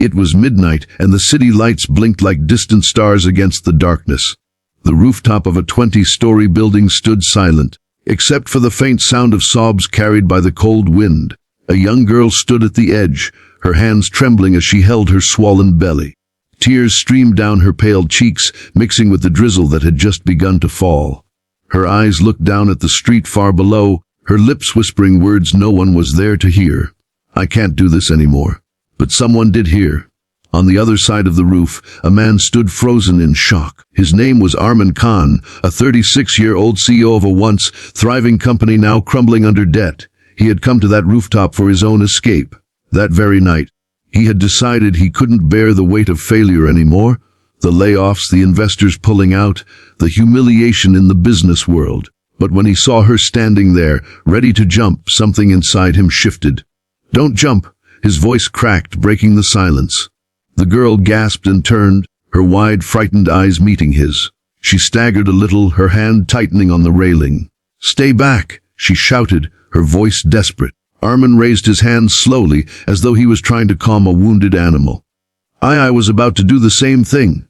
It was midnight, and the city lights blinked like distant stars against the darkness. The rooftop of a 20-story building stood silent, except for the faint sound of sobs carried by the cold wind. A young girl stood at the edge, her hands trembling as she held her swollen belly. Tears streamed down her pale cheeks, mixing with the drizzle that had just begun to fall. Her eyes looked down at the street far below, her lips whispering words no one was there to hear. "I can't do this anymore." But someone did hear. On the other side of the roof, a man stood frozen in shock. His name was Arman Khan, a 36-year-old CEO of a once thriving company now crumbling under debt. He had come to that rooftop for his own escape. That very night, he had decided he couldn't bear the weight of failure anymore. The layoffs, the investors pulling out, the humiliation in the business world. But when he saw her standing there, ready to jump, something inside him shifted. "Don't jump!" His voice cracked, breaking the silence. The girl gasped and turned, her wide, frightened eyes meeting his. She staggered a little, her hand tightening on the railing. "Stay back!" she shouted, her voice desperate. Arman raised his hand slowly, as though he was trying to calm a wounded animal. I was about to do the same thing,"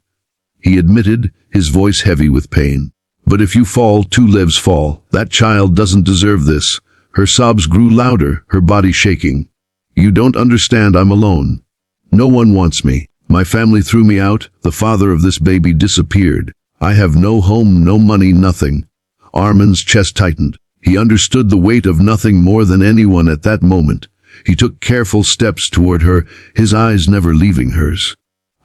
he admitted, his voice heavy with pain. "But if you fall, 2 lives fall. That child doesn't deserve this." Her sobs grew louder, her body shaking. "You don't understand, I'm alone. No one wants me. My family threw me out, the father of this baby disappeared. I have no home, no money, nothing." Arman's chest tightened. He understood the weight of nothing more than anyone at that moment. He took careful steps toward her, his eyes never leaving hers.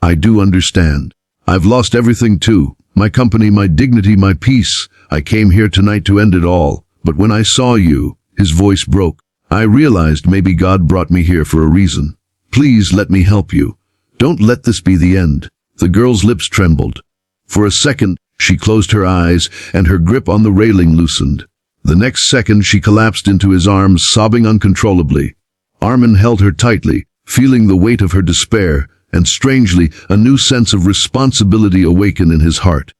"I do understand. I've lost everything too. My company, my dignity, my peace. I came here tonight to end it all. But when I saw you," his voice broke, "I realized maybe God brought me here for a reason. Please let me help you. Don't let this be the end." The girl's lips trembled. For a second, she closed her eyes, and her grip on the railing loosened. The next second, she collapsed into his arms, sobbing uncontrollably. Arman held her tightly, feeling the weight of her despair, and strangely, a new sense of responsibility awakened in his heart.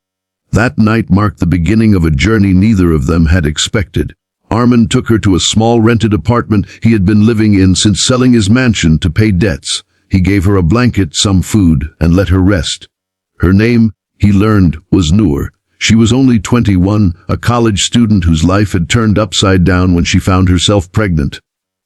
That night marked the beginning of a journey neither of them had expected. Arman took her to a small rented apartment he had been living in since selling his mansion to pay debts. He gave her a blanket, some food, and let her rest. Her name, he learned, was Noor. She was only 21, a college student whose life had turned upside down when she found herself pregnant.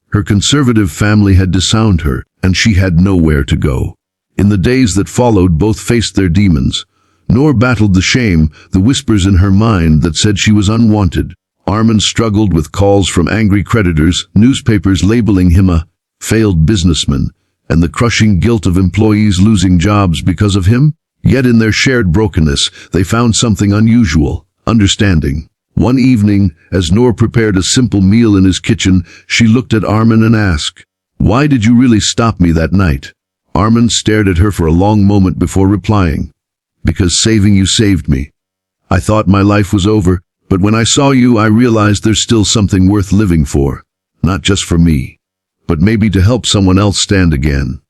Her conservative family had disowned her, and she had nowhere to go. In the days that followed, both faced their demons. Noor battled the shame, the whispers in her mind that said she was unwanted. Arman struggled with calls from angry creditors, newspapers labeling him a failed businessman, and the crushing guilt of employees losing jobs because of him. Yet in their shared brokenness, they found something unusual: understanding. One evening, as Noor prepared a simple meal in his kitchen, she looked at Arman and asked, "Why did you really stop me that night?" Arman stared at her for a long moment before replying, "Because saving you saved me. I thought my life was over, but when I saw you, I realized there's still something worth living for. Not just for me, but maybe to help someone else stand again."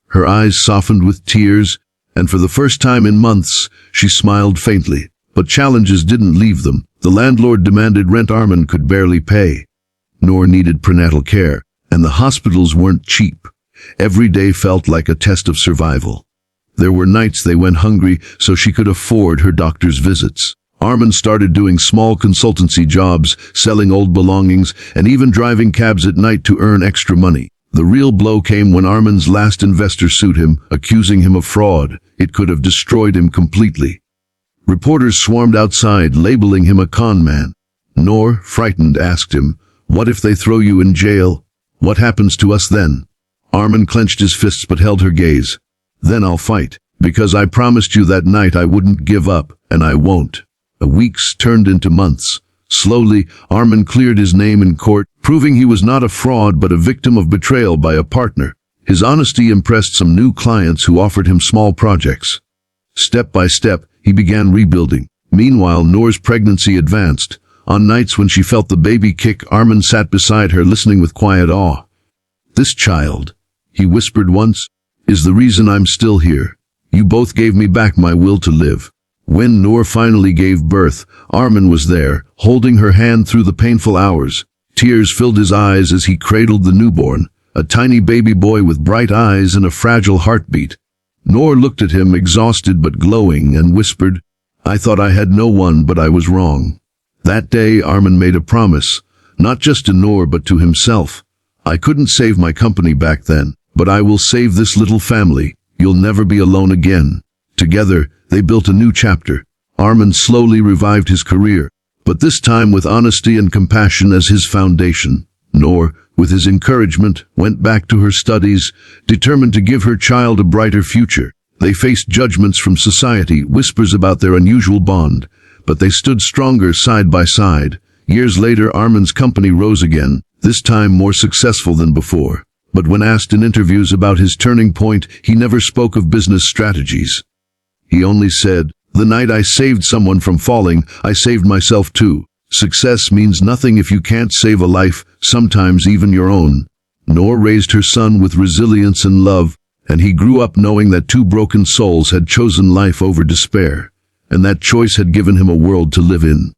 Her eyes softened with tears, and for the first time in months, she smiled faintly. But challenges didn't leave them. The landlord demanded rent Arman could barely pay. Noor needed prenatal care, and the hospitals weren't cheap. Every day felt like a test of survival. There were nights they went hungry so she could afford her doctor's visits. Arman started doing small consultancy jobs, selling old belongings, and even driving cabs at night to earn extra money. The real blow came when Arman's last investor sued him, accusing him of fraud. It could have destroyed him completely. Reporters swarmed outside, labeling him a con man. Noor, frightened, asked him, "What if they throw you in jail? What happens to us then?" Arman clenched his fists but held her gaze. "Then I'll fight, because I promised you that night I wouldn't give up, and I won't." Weeks turned into months. Slowly, Arman cleared his name in court, proving he was not a fraud but a victim of betrayal by a partner. His honesty impressed some new clients who offered him small projects. Step by step, he began rebuilding. Meanwhile, Noor's pregnancy advanced. On nights when she felt the baby kick, Arman sat beside her, listening with quiet awe. "This child," he whispered once, "is the reason I'm still here. You both gave me back my will to live." When Noor finally gave birth, Arman was there, holding her hand through the painful hours. Tears filled his eyes as he cradled the newborn. a tiny baby boy with bright eyes and a fragile heartbeat. Noor looked at him, exhausted but glowing, and whispered, "I thought I had no one, but I was wrong." That day, Armin made a promise, not just to Noor but to himself. "I couldn't save my company back then, but I will save this little family. You'll never be alone again." Together, they built a new chapter. Armin slowly revived his career, but this time with honesty and compassion as his foundation. Noor, with his encouragement, went back to her studies, determined to give her child a brighter future. They faced judgments from society, whispers about their unusual bond, but they stood stronger side by side. Years later, Armin's company rose again, this time more successful than before. But when asked in interviews about his turning point, he never spoke of business strategies. He only said, "The night I saved someone from falling, I saved myself too." Success means nothing if you can't save a life, sometimes even your own. Noor raised her son with resilience and love, and he grew up knowing that two broken souls had chosen life over despair, and that choice had given him a world to live in.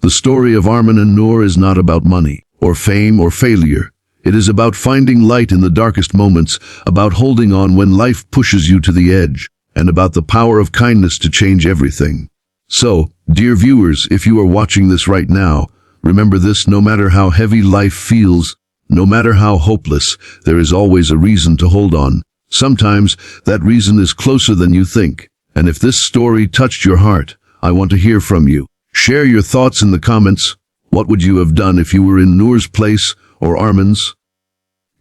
The story of Armin and Noor is not about money, or fame, or failure. It is about finding light in the darkest moments, about holding on when life pushes you to the edge, and about the power of kindness to change everything. So, dear viewers, if you are watching this right now, remember this: no matter how heavy life feels, no matter how hopeless, there is always a reason to hold on. Sometimes, that reason is closer than you think. And if this story touched your heart, I want to hear from you. Share your thoughts in the comments. What would you have done if you were in Noor's place or Armin's?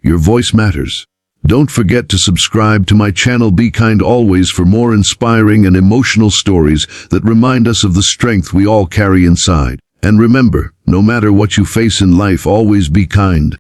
Your voice matters. Don't forget to subscribe to my channel Be Kind Always for more inspiring and emotional stories that remind us of the strength we all carry inside. And remember, no matter what you face in life, always be kind.